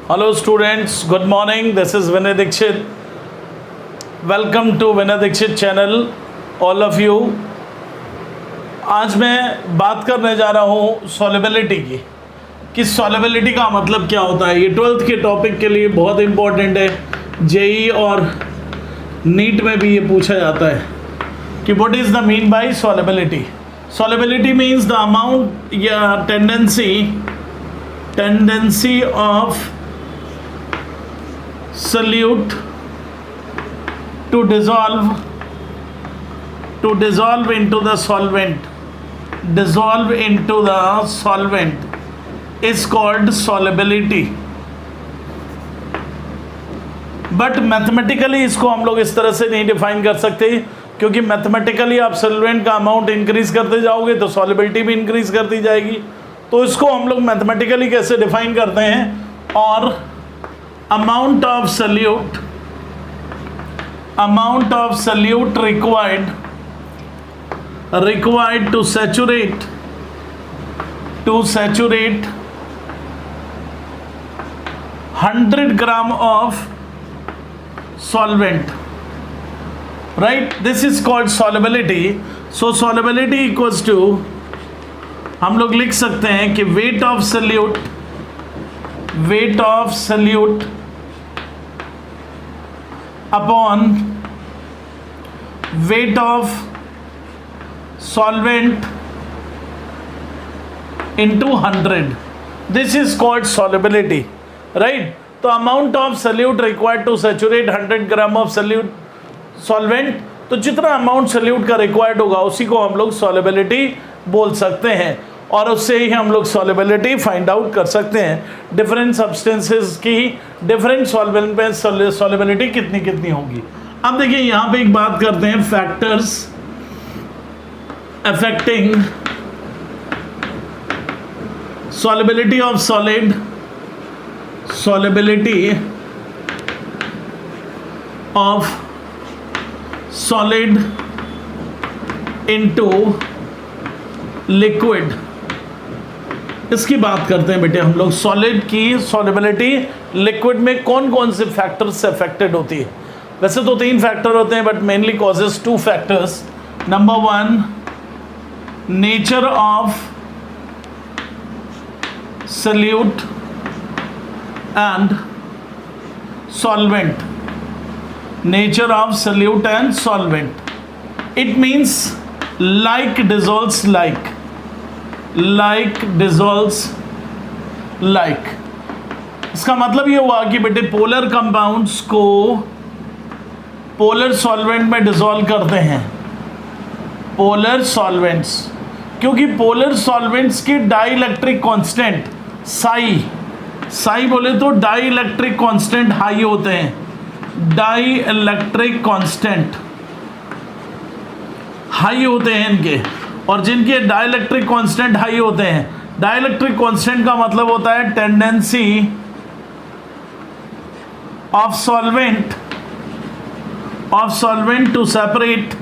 Hello students, good morning. This is Vinay Dixit. Welcome to Vinay Dixit channel, all of you. आज मैं बात करने जा रहा हूँ सॉल्युबिलिटी की कि सॉल्युबिलिटी का मतलब क्या होता है। ये 12th के टॉपिक के लिए बहुत इंपॉर्टेंट है। जेई और नीट में भी ये पूछा जाता है कि what is the mean by solubility. Solubility means the amount या tendency of solute to dissolve into the solvent is called solubility. But mathematically इसको हम लोग इस तरह से नहीं डिफाइन कर सकते, क्योंकि मैथमेटिकली आप सॉल्वेंट का अमाउंट इंक्रीज करते जाओगे तो सॉल्युबिलिटी भी इंक्रीज करती जाएगी। तो इसको हम लोग मैथमेटिकली कैसे डिफाइन करते हैं, और amount of solute required to saturate 100 gram of solvent, right? This is called solubility. So solubility equals to, हम लोग लिख सकते हैं कि weight of solute upon weight of solvent into 100. This is called solubility, right? तो amount of solute required to saturate 100 gram of solvent, तो जितना amount salute का रिक्वायर्ड होगा उसी को हम लोग सॉल्युबिलिटी बोल सकते हैं, और उससे ही हम लोग सॉल्युबिलिटी फाइंड आउट कर सकते हैं डिफरेंट सब्सटेंसेस की डिफरेंट सॉल्वेंट पे सॉल्युबिलिटी कितनी कितनी होगी। अब देखिए यहाँ पे एक बात करते हैं, factors affecting solubility of solid, solubility of solid into liquid. इसकी बात करते हैं बेटे हम लोग। सॉलिड की सॉल्युबिलिटी लिक्विड में कौन कौन से फैक्टर्स से अफेक्टेड होती है। वैसे तो 3 फैक्टर होते हैं, but mainly causes 2 factors. Number 1, nature of solute and solvent. Nature of solute and solvent, it means like dissolves like dissolves like। इसका मतलब ये हुआ कि बेटे पोलर कंपाउंड्स को पोलर सॉल्वेंट में डिसॉल्व करते हैं, पोलर सॉल्वेंट्स, क्योंकि पोलर सॉल्वेंट्स की डाइलेक्ट्रिक कांस्टेंट साई बोले तो डाइलेक्ट्रिक कांस्टेंट हाई होते हैं। डाइलेक्ट्रिक कांस्टेंट हाई होते हैं इनके, और जिनके डाइलेक्ट्रिक कांस्टेंट हाई होते हैं, डाइलेक्ट्रिक कांस्टेंट का मतलब होता है tendency of solvent to separate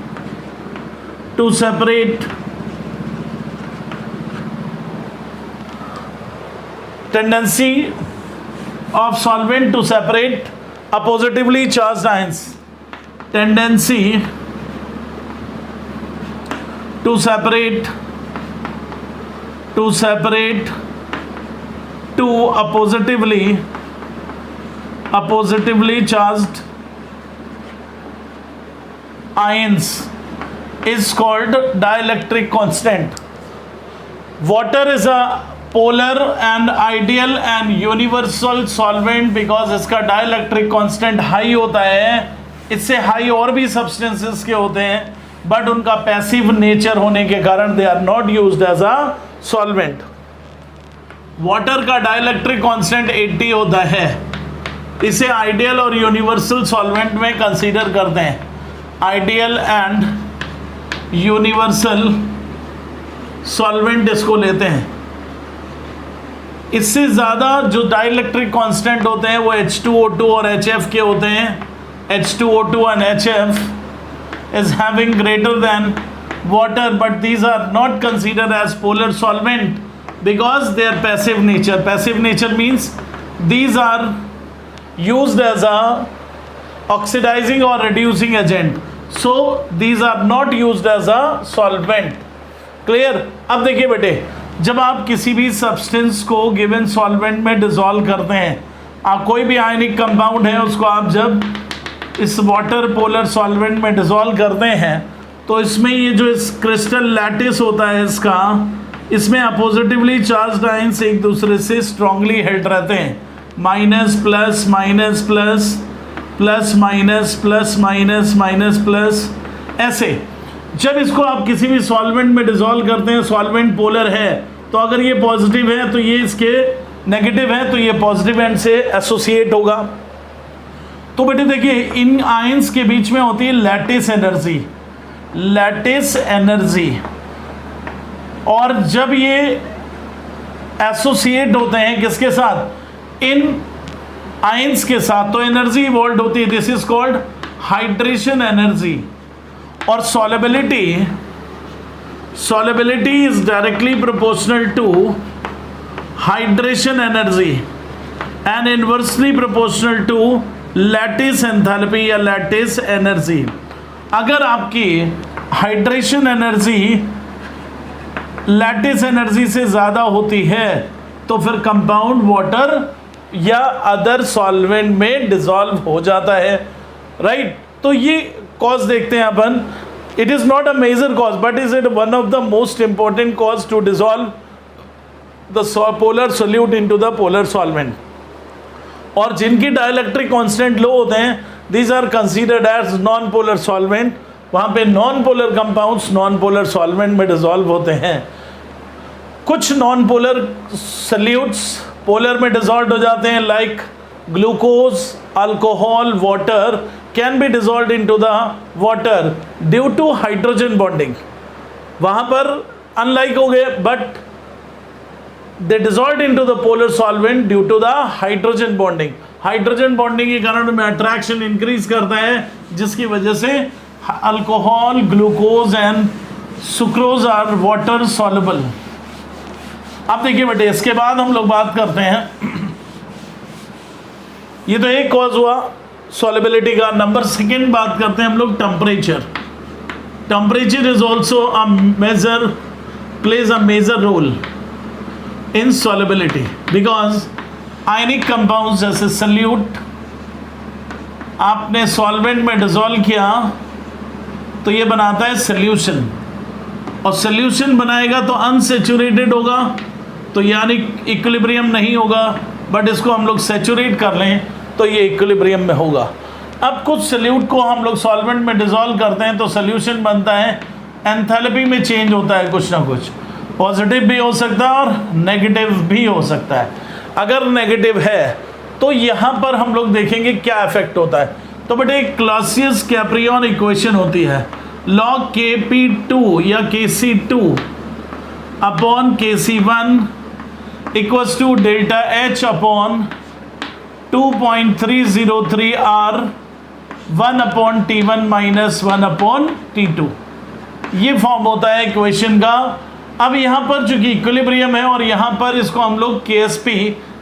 tendency of solvent to separate a positively charged ions, tendency to separate two a positively charged ions is called dielectric constant. Water is a polar and ideal and universal solvent because इसका dielectric constant high होता है। इससे high और भी substances के होते हैं, but उनका पैसिव नेचर होने के कारण they are not used as a solvent. Water का डाइलेक्ट्रिक कांस्टेंट 80 होता है, इसे आइडियल और यूनिवर्सल सॉल्वेंट में कंसीडर करते हैं। आइडियल एंड यूनिवर्सल सॉल्वेंट इसको लेते हैं। इससे ज़्यादा जो डाइलेक्ट्रिक कांस्टेंट होते हैं वो H2O2 और HF के होते हैं। H2O2 and HF is having greater than water, but these are not considered as polar solvent because they are passive nature. Passive nature means these are used as a oxidizing or reducing agent, so these are not used as a solvent. Clear? अब देखिए बेटे, जब आप किसी भी substance को given solvent में dissolve करते हैं, आप कोई भी आयनिक कंपाउंड है उसको आप जब इस वाटर पोलर सॉल्वेंट में डिसॉल्व करते हैं, तो इसमें ये जो इस क्रिस्टल लैटिस होता है इसका, इसमें अपोजिटिवली चार्ज आयंस एक दूसरे से स्ट्रांगली हेल्ड रहते हैं, minus plus minus plus plus minus plus minus minus plus, ऐसे। जब इसको आप किसी भी सॉल्वेंट में डिसॉल्व करते हैं, सॉल्वेंट पोलर है, तो अगर ये पॉजिटिव है तो ये इसके नेगेटिव है, तो ये पॉजिटिव एंड से एसोसिएट होगा। तो बेटे देखिए, इन आयंस के बीच में होती है लैटिस एनर्जी, लैटिस एनर्जी, और जब ये एसोसिएट होते हैं किसके साथ, इन आयंस के साथ, तो एनर्जी इवॉल्व होती है, this is called hydration energy. और solubility is directly proportional to hydration energy and inversely proportional to lattice enthalpy या लैटिस एनर्जी। अगर आपकी हाइड्रेशन एनर्जी लैटिस एनर्जी से ज़्यादा होती है तो फिर कंपाउंड वाटर या अदर सॉल्वेंट में डिसॉल्व हो जाता है, राइट। तो ये कॉज देखते हैं अपन। It is not a major cause but is it one of the most important cause to dissolve the polar solute into the polar solvent. और जिनकी डाइलेक्ट्रिक कांस्टेंट लो होते हैं, these are considered as non polar solvent. वहाँ पे non polar compounds non polar solvent में dissolve होते हैं। कुछ नॉन पोलर सोल्यूट्स पोलर में डिसॉल्व हो जाते हैं, like glucose, alcohol, water can be dissolve into the water due to hydrogen bonding. वहाँ पर अनलाइक हो गए, but they dissolved into the polar solvent due to the hydrogen bonding। Hydrogen bonding के कारण में अट्रैक्शन इंक्रीज करता है, जिसकी वजह से alcohol, glucose and sucrose are water soluble. अब देखिए बेटे, इसके बाद हम लोग बात करते हैं, ये तो एक कॉज हुआ सॉल्युबिलिटी का। नंबर सेकेंड बात करते हैं हम लोग temperature. Temperature is also a major, plays a major role in solubility, because ionic compound जैसे सल्यूट आपने सॉल्वेंट में डिसॉल्व किया तो ये बनाता है सॉल्यूशन, और सॉल्यूशन बनाएगा तो अनसेचुरेटेड होगा, तो यानी इक्विलिब्रियम नहीं होगा, बट इसको हम लोग सेचुरेट कर लें तो ये इक्विलिब्रियम में होगा। अब कुछ सल्यूट को हम लोग सॉल्वेंट में डिसॉल्व करते हैं तो सॉल्यूशन बनता है, एंथैल्पी में चेंज होता है, कुछ ना कुछ पॉजिटिव भी हो सकता है और नेगेटिव भी हो सकता है। अगर नेगेटिव है तो यहाँ पर हम लोग देखेंगे क्या इफेक्ट होता है। तो बेटे एक क्लासियस कैप्रियन इक्वेशन होती है, log Kp2 या Kc2 upon Kc1 equals to delta H upon 2.303 R 1 upon T1 minus 1 upon T2। ये फॉर्म होता है इक्वेशन का। अब यहाँ पर चूंकि इक्विलिब्रियम है और यहाँ पर इसको हम लोग KSP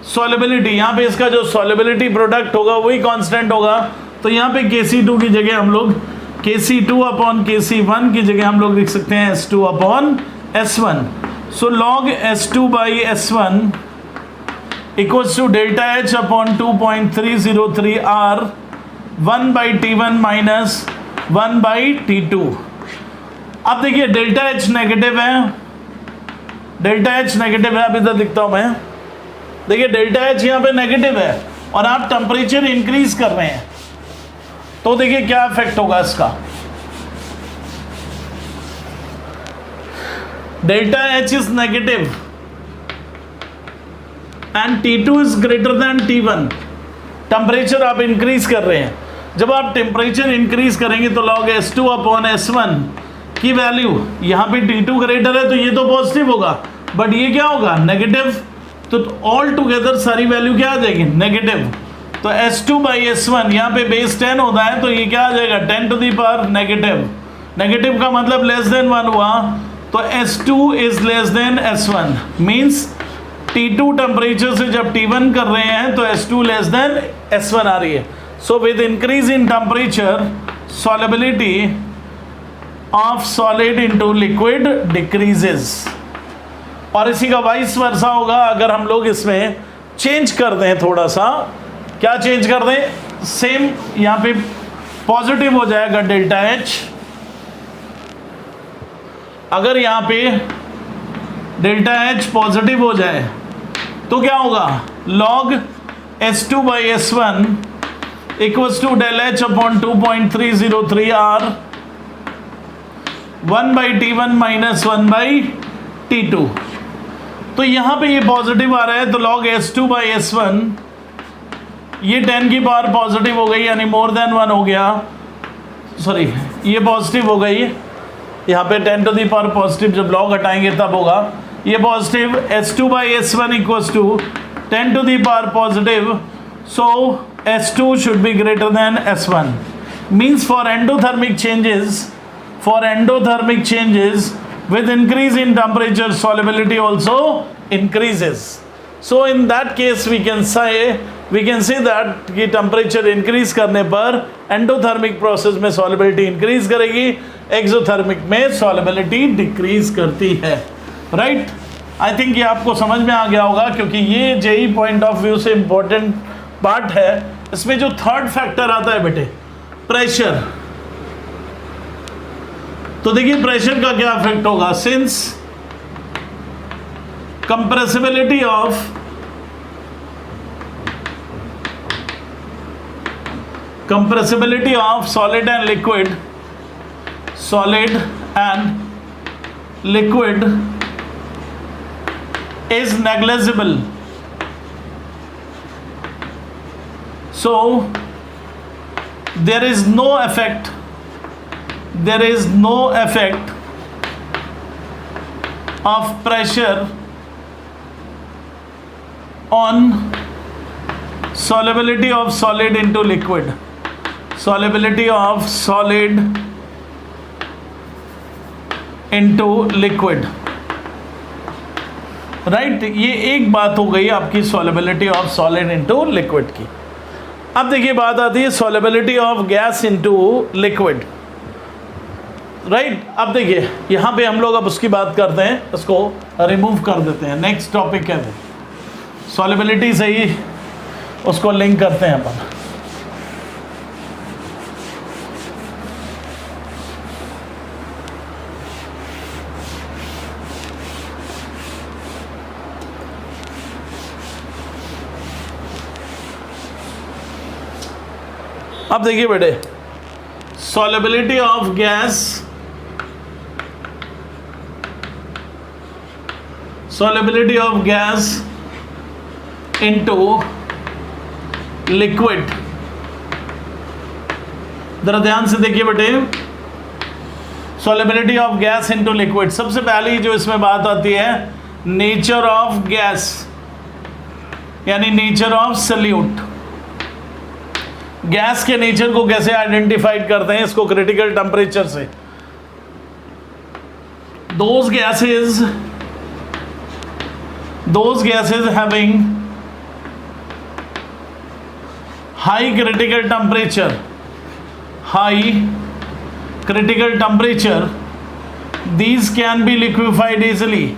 सॉल्युबिलिटी, यहाँ पे इसका जो सॉल्युबिलिटी प्रोडक्ट होगा वही कांस्टेंट होगा, तो यहाँ पे Kc2 की जगह हम लोग Kc2 अपॉन Kc1 की जगह हम लोग लिख सकते हैं S2 upon S1। So log S2 by S1 equals to delta H upon 2.303 R 1 by T1 minus 1 by T2। अब देखिए डेल्टा H नेगेटिव है, डेल्टा H नेगेटिव है, अब इधर लिखता हूं मैं। देखिए डेल्टा H यहाँ पे नेगेटिव है और आप टेम्परेचर इंक्रीज कर रहे हैं, तो देखिए क्या इफेक्ट होगा इसका। Delta H is negative and T2 is greater than T1। Temperature आप इंक्रीज कर रहे हैं, जब आप टेम्परेचर इंक्रीज करेंगे तो log S2 अपॉन S1 की वैल्यू, यहाँ पे T2 ग्रेटर है तो ये तो पॉजिटिव होगा, बट ये क्या होगा नेगेटिव, तो ऑल टुगेदर सारी वैल्यू क्या आ जाएगी नेगेटिव। तो S2 बाई S1 यहाँ पे बेस 10 होता है, तो ये क्या आ जाएगा 10 to the power negative. Negative का मतलब लेस देन 1 हुआ, तो S2 is less than S1 means T2 temperature से जब T1 कर रहे हैं तो S2 लेस देन S1 आ रही है. So with increase in temperature solubility of solid into liquid decreases. और इसी का वाइस वर्सा होगा अगर हम लोग इसमें चेंज कर दें थोड़ा सा. क्या चेंज कर दें? सेम यहाँ पे पॉजिटिव हो जाएगा डेल्टा H. अगर यहाँ पे डेल्टा H पॉजिटिव हो जाए तो क्या होगा? log S2 by S1 equals to del H upon 2.303 R 1 by T1 minus 1 by T2. तो यहाँ पे ये पॉजिटिव आ रहा है तो log S2 by S1 ये 10 की पावर पॉजिटिव हो गई यानी मोर देन 1 हो गया. सॉरी ये पॉजिटिव हो गई. यहाँ पे 10 टू दी पावर पॉजिटिव जब log हटाएंगे तब होगा. ये positive S2 by S1 equals to 10 to the power positive. So S2 should be greater than S1. Means for endothermic changes with increase in temperature solubility also increases. So in that case we can say that कि temperature increase करने पर endothermic process में solubility increase करेगी, exothermic में solubility decrease करती है. Right? I think ये आपको समझ में आ गया होगा क्योंकि ये JEE point of view से important part है. इसमें जो third factor आता है बेटे pressure. तो देखिए प्रेशर का क्या इफेक्ट होगा. Since compressibility of solid and liquid is negligible. So there is no effect of pressure on solubility of solid into liquid. Solubility of solid into liquid. Right ये एक बात हो गई आपकी solubility of solid into liquid की. अब देखिए बात आती है solubility of gas into liquid. Right अब देखिए यहाँ पे हम लोग अब उसकी बात करते हैं, इसको रिमूव कर देते हैं. नेक्स्ट टॉपिक है सॉलिबिलिटी से ही उसको लिंक करते हैं अपन. अब देखिए बेटे solubility of gas into liquid. जरा ध्यान से देखिए बेटे solubility of gas into liquid. सबसे पहली जो इसमें बात आती है नेचर ऑफ गैस यानी नेचर ऑफ सॉल्यूट. गैस के नेचर को कैसे आइडेंटिफाइड करते हैं? इसको क्रिटिकल टेम्परेचर से. those gases having high critical temperature, these can be liquefied easily.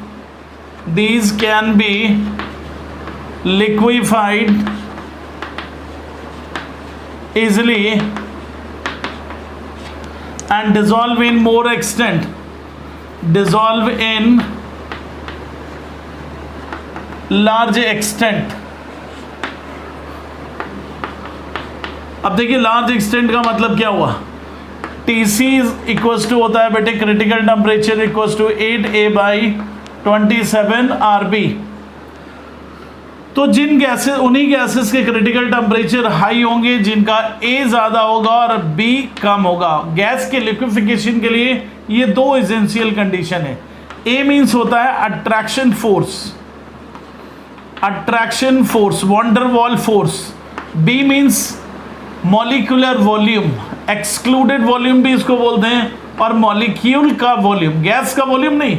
And dissolve in large extent. अब देखिए लार्ज एक्सटेंट का मतलब क्या हुआ? TC इक्वल्स टू होता है बेटे critical temperature equals to 8A by 27 RB. तो जिन गैसेस उन्हीं गैसेस के क्रिटिकल टेम्परेचर हाई होंगे जिनका A ज़्यादा होगा और B कम होगा. गैस के लिक्विफिकेशन के लिए ये दो एसेंशियल कंडीशन है. A मीन्स होता है attraction force van der Waals force. B means molecular volume, excluded volume भी इसको बोलते हैं, और मॉलिक्यूल का वॉल्यूम, गैस का वॉल्यूम नहीं,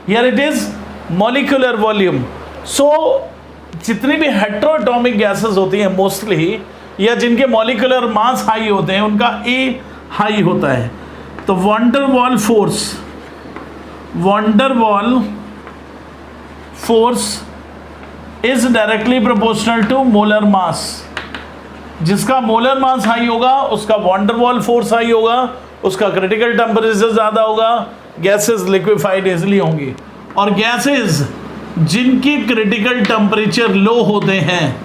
here it is molecular volume. So जितनी भी हेट्रोएटॉमिक गैसेस होती हैं मोस्टली, या जिनके मॉलिक्यूलर मास हाई होते हैं, उनका ए हाई होता है। तो van der Waals force is directly proportional to molar mass. जिसका मोलर मास हाई होगा उसका van der Waals force high होगा, उसका क्रिटिकल टेम्परेचर ज़्यादा होगा, गैसेस लिक्विफाइड इजली होंगी। और गैसेस जिनकी क्रिटिकल टेम्परेचर लो होते हैं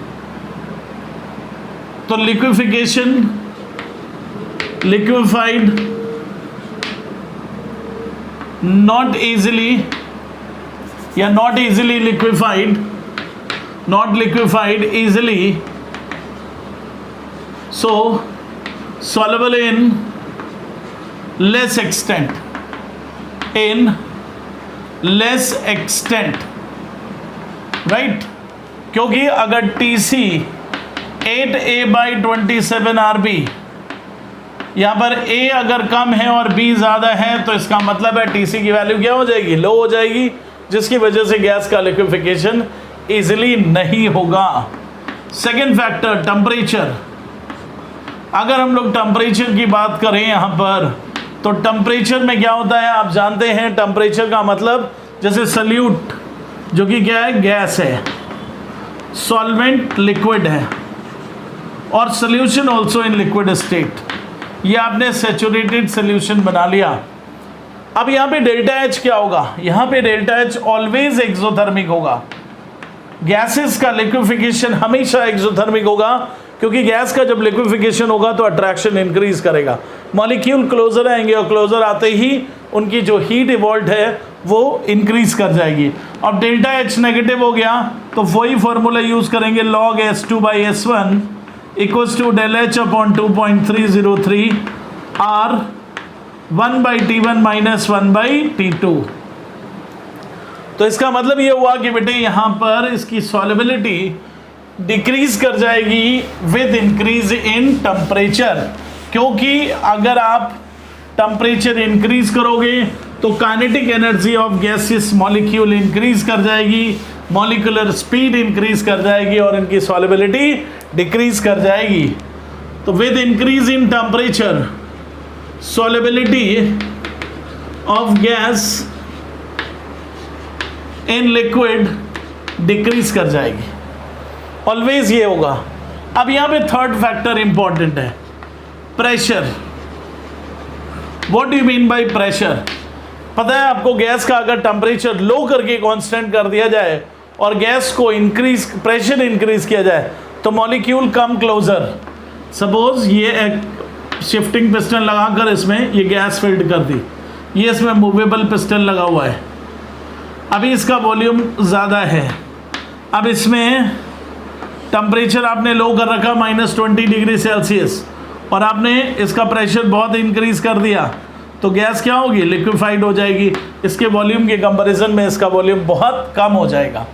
तो liquefied not easily easily, so soluble in less extent, right? क्योंकि अगर TC 8A/27 RB, यहाँ पर A अगर कम है और B ज़्यादा है तो इसका मतलब है TC की वैल्यू क्या हो जाएगी, लो हो जाएगी, जिसकी वजह से गैस का लिक्विफिकेशन इजीली नहीं होगा। Second factor temperature. अगर हम लोग टेम्परेचर की बात करें यहाँ पर, तो टेम्परेचर में क्या होता है आप जानते हैं। टेम्परेचर का मतलब जैसे सल्यूट जो कि क्या है, गैस है, सॉल्वेंट लिक्विड है, और solution also in liquid state. ये आपने सैचुरेटेड सोल्यूशन बना लिया। अब यहाँ पे डेल्टा एच क्या होगा, यहाँ पे डेल्टा एच ऑलवेज एक्सोथर्मिक होगा। गैसेस का लिक्विफिकेशन हमेशा एक्सोथर्मिक होगा, क्योंकि गैस का जब लिक्विफिकेशन होगा तो अट्रैक्शन इंक्रीज करेगा, मॉलिक्यूल क्लोजर आएंगे और क्लोजर आते ही उनकी जो हीट इवॉल्व है वो इंक्रीज कर जाएगी। अब डेल्टा एच नेगेटिव हो गया तो वही फॉर्मूला यूज करेंगे, log S2/S1 equals to del H upon 2.303 R 1/T1 minus 1/T2। तो इसका मतलब ये हुआ कि बेटे यहाँ पर इसकी सॉल्युबिलिटी डिक्रीज कर जाएगी विद इंक्रीज इन टेम्परेचर, क्योंकि अगर आप टेम्परेचर इंक्रीज करोगे तो kinetic energy of gases molecule increase कर जाएगी, मॉलिक्यूलर स्पीड इंक्रीज कर जाएगी और इनकी सॉल्युबिलिटी डिक्रीज कर जाएगी। तो with increase in temperature solubility of gas in liquid decrease कर जाएगी, ऑलवेज ये होगा। अब यहाँ पे थर्ड फैक्टर इंपॉर्टेंट है, pressure. What do you mean by pressure? पता है आपको, गैस का अगर टेम्परेचर लो करके कांस्टेंट कर दिया जाए और गैस को प्रेशर इंक्रीज किया जाए तो मॉलिक्यूल कम क्लोजर। सपोज ये एक शिफ्टिंग पिस्टन लगाकर इसमें ये गैस फिल्ड कर दी, ये इसमें मूवेबल पिस्टन लगा हुआ है, अभी इसका वॉल्यूम ज़्यादा है, अब इसमें टेम्परेचर आपने लो कर रखा -20 डिग्री सेल्सियस और आपने इसका प्रेशर बहुत इंक्रीज कर दिया, तो गैस क्या होगी, लिक्विफाइड हो जाएगी। इसके वॉल्यूम के कंपैरिजन में इसका वॉल्यूम बहुत कम हो जाएगा।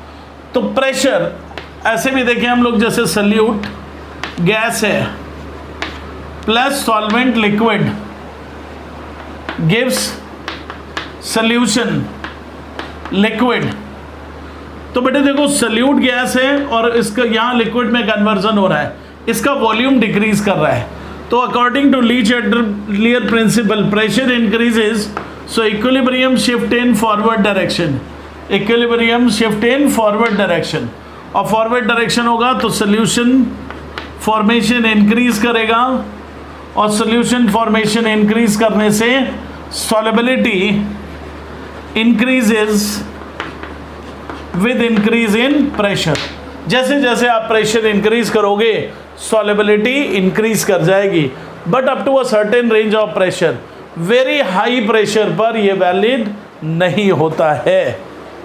तो प्रेशर ऐसे भी देखें हम लोग, जैसे सल्यूट गैस है plus solvent liquid gives solution liquid. तो बेटे देखो, सल्यूट गैस है और इसका यहाँ लिक्विड में कन्वर्जन हो रहा है, इसका वॉल्यूम डिक्रीज कर रहा है। तो according to Le Chatelier principle pressure increases, so equilibrium shift in forward direction, equilibrium shift in forward direction. और फॉरवर्ड डायरेक्शन होगा तो सोल्यूशन फॉर्मेशन इंक्रीज करेगा, और सोल्यूशन फॉर्मेशन इंक्रीज करने से solubility increases with increase in pressure. जैसे जैसे आप प्रेशर इंक्रीज करोगे सॉल्युबिलिटी इंक्रीज कर जाएगी, but up to a certain range of pressure. Very high pressure पर यह वैलिड नहीं होता है,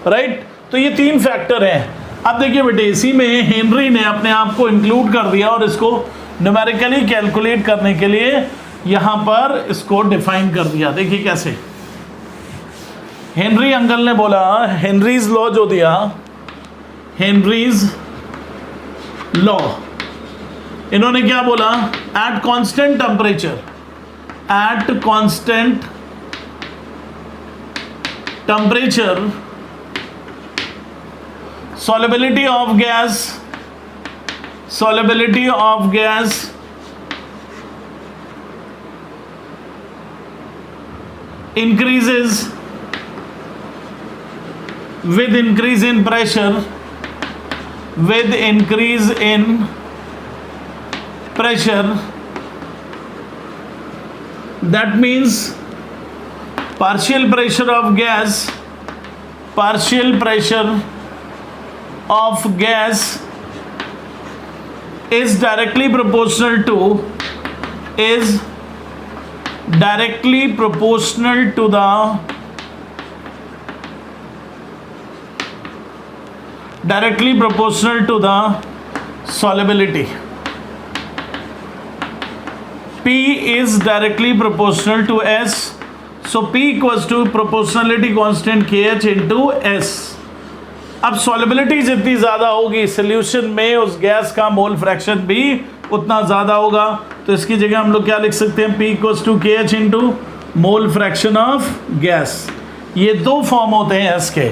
राइट। तो ये तीन फैक्टर हैं। अब देखिए बेटे, इसी में हेनरी ने अपने आप को इंक्लूड कर दिया और इसको न्यूमेरिकली कैलकुलेट करने के लिए यहाँ पर इसको डिफाइन कर दिया। देखिए कैसे हेनरी अंकल ने बोला, हेनरीज लॉ जो दिया, हेनरीज लॉ, इन्होंने क्या बोला, at constant temperature solubility of gas increases with increase in pressure, that means partial pressure of gas is directly proportional to the solubility. P is directly proportional to S, so P equals to proportionality constant KH into S. अब solubility जितनी ज़्यादा होगी solution में उस gas का mole fraction भी उतना ज़्यादा होगा, तो इसकी जगह हम लोग क्या लिख सकते हैं, P equals to KH into mole fraction of gas. ये दो फॉर्म होते हैं S के.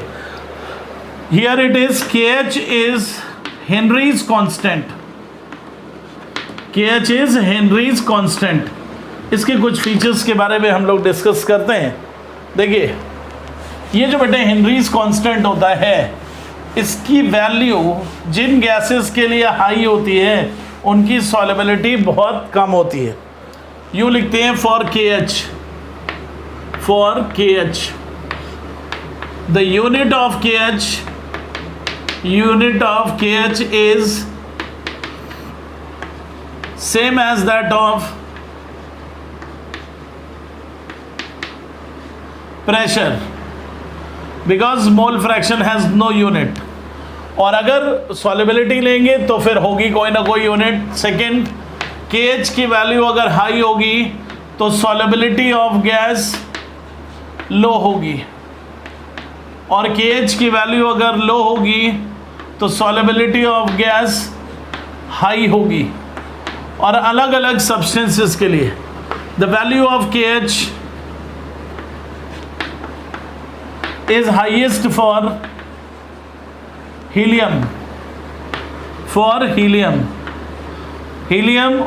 Here it is KH is Henry's constant. KH is Henry's constant. इसके कुछ फीचर्स के बारे में हम लोग डिस्कस करते हैं. देखिए, ये जो बेटे हेनरीज कांस्टेंट होता है, इसकी वैल्यू जिन गैसेस के लिए हाई होती है उनकी सॉल्युबिलिटी बहुत कम होती है. यूँ लिखते हैं for KH the unit of KH is same as that of pressure because mole fraction has no unit. और अगर solubility लेंगे तो फिर होगी कोई ना कोई यूनिट. सेकेंड, KH की वैल्यू अगर हाई होगी तो solubility ऑफ गैस लो होगी, और KH की वैल्यू अगर लो होगी तो solubility ऑफ गैस हाई होगी. और अलग अलग सब्सटेंसेस के लिए the value of KH is highest for helium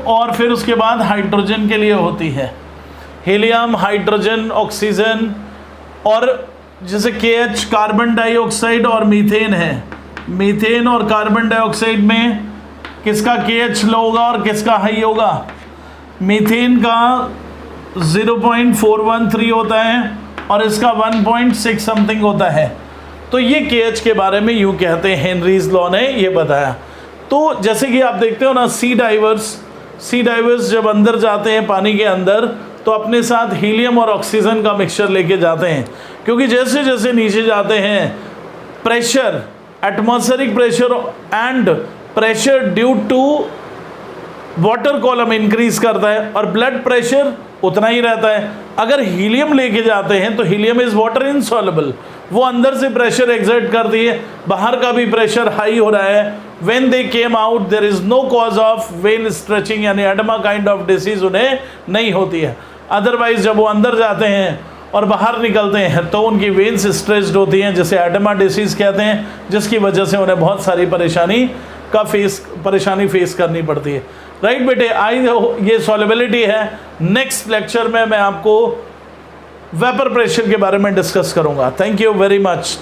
और फिर उसके बाद हाइड्रोजन के लिए होती है. हीलियम, हाइड्रोजन, ऑक्सीजन, और जैसे KH कार्बन डाइऑक्साइड और मीथेन है. मीथेन और कार्बन डाइऑक्साइड में किसका KH लो होगा और किसका हाई होगा? मीथेन का 0.413 होता है और इसका 1.6 समथिंग होता है. तो ये KH के बारे में यूँ कहते हैं, हेनरीज लॉ ने ये बताया. तो जैसे कि आप देखते हो ना, सी डाइवर्स जब अंदर जाते हैं पानी के अंदर तो अपने साथ हीलियम और ऑक्सीजन का मिक्सचर लेके जाते हैं, क्योंकि जैसे जैसे नीचे जाते हैं pressure, atmospheric pressure and pressure due to water column increase करता है और ब्लड प्रेशर उतना ही रहता है. अगर हीलियम लेके जाते हैं तो हीलियम इज वाटर इनसॉल्युबल, वो अंदर से प्रेशर एक्सर्ट करती है, बाहर का भी प्रेशर हाई हो रहा है. When they came out there is no cause of vein stretching, यानी एडमा काइंड ऑफ डिसीज उन्हें नहीं होती है. अदरवाइज जब वो अंदर जाते हैं और बाहर निकलते हैं तो उनकी वेन्स स्ट्रेच्ड होती हैं, जिसे एडमा डिसीज कहते हैं, जिसकी वजह से उन्हें बहुत सारी परेशानी फेस करनी पड़ती है. राइट बेटे, ये सॉल्युबिलिटी है. नेक्स्ट लेक्चर में मैं आपको वेपर प्रेशर के बारे में डिस्कस करूंगा. Thank you very much.